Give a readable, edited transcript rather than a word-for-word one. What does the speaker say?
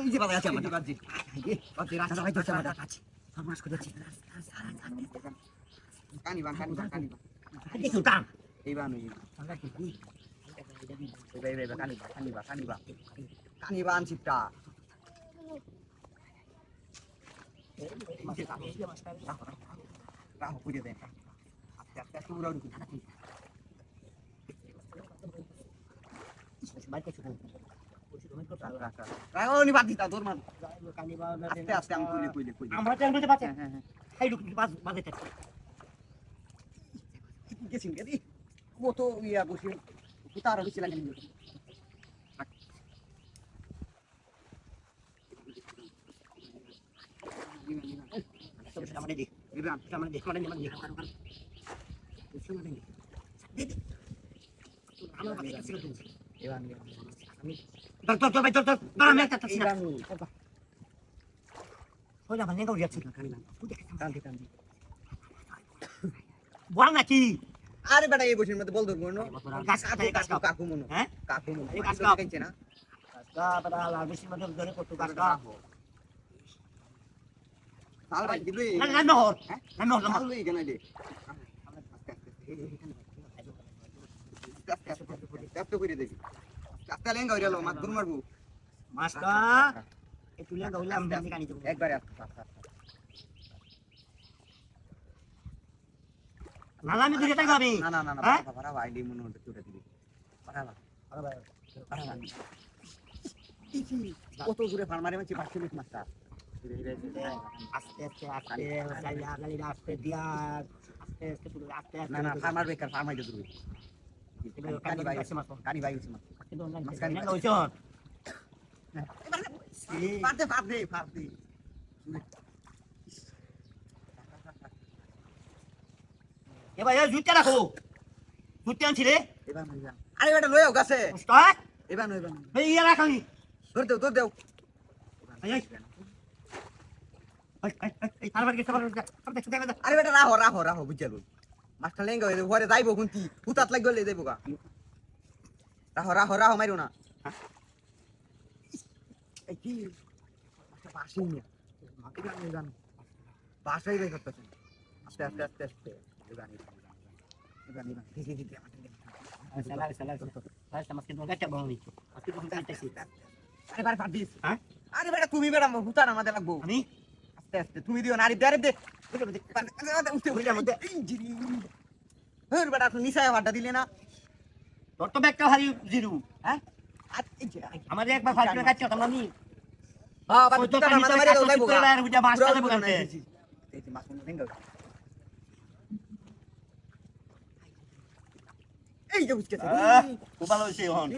এই যে বাবা আছে আমাদের বাজি বাজি রাস্তা ভাই ধরছে আমাদের কাছে সর্বনাশ করে যাচ্ছে কানি বান দেখো টান এই বান আমরা কি এই কানি বান চিপটা রাহো করে দেন আস্তে আস্তে পুরো উড়ে বাইকে শুরু রাগনি বাদ দিতা তোর মান আস্তে আস্তে আমি কইলে আমরা টাইম বলতে পারছি হ্যাঁ হ্যাঁ হাই লুক বাজে থাকে গেছিন গেদি মতো ইয়া বসে উতার হইছে লাগি আমাদের দেখ এবার আমাদের দেখ আমাদের দেখ আমার কাছে ছিল তুমি এবার আমি তোর ভাই তোর আমি একটা তাছি না ওলা মানে গাও যাচ্ছে না কানি না কান্দি বল নাকি আরে বেটা এই বসির মধ্যে বল ধরবো না গাছ কাকু মনো হ্যাঁ কাকু মনো এই গাছ কাইছে না গাছ বেটা লাল বসির মধ্যে ধরে কত গাছ কাকু সাল ভাই দিবি না নহর হ্যাঁ না নহর সাল লই কেন দে আস্তে করে দেখি আস্তে লেঙ্গা হইলো মাছ দূর মারবো মাছটা একটু লেঙ্গা হইলে আমি কানি দেব একবারে না আমি দুটো টাকা আমি না বাবা ভাই লি মনে হচ্ছে তুই দিবি বাবা কত দূরে ফার্মারে মাছি 500 লিটার মাছটা আস্তে আস্তে আস্তে দিয়া আস্তে পুরো আস্তে না ফার্মার বেকার ফার্মার দিয়ে দিবি কানি ভাই আছে মাছ কানি ভাই আছে মাছ কিন্তু মাছ কানি হইছ পারতে এ ভাই জুতা রাখো জুতা আনছিলে এবার মারিয়া আরে বেটা লইও গাছে স্টপ এবার এই ইয়া রাখনি ধর দেও আই আরে বেটা রাহো বুঝালো মাছটা লেঙ্গা হয়ে ঘরে যাইবো কোনটি হুতাত লাগ গলে যাইবো গা রাহো মারিও না এই কি মাছটা বাসি না মাকে জানো বাসাই রে করতেছে আস্তে জানি আরে বারে ফাট দিস হ্যাঁ আরে বেটা তুমি বেটা হুতার আমাদের লাগবো আমি আস্তে তুমি দিও না আরে দে উঠতে হইলা মধ্যে হর বেটা তুমি নিসায় ফাটা দিলে না তোর তো ব্যাগটা ভারী জিরু হ্যাঁ আমাদের একবার ফাট করে কাটছো তোমরা নি হ্যাঁ বাবা তো আমাদের মারি দাও যাইবো আর বুঝা মাছটা দেবো কানতে এই যে মাছ কোন ভেঙ্গা এই যে বুঝকেছে খুব ভালো হইছে হন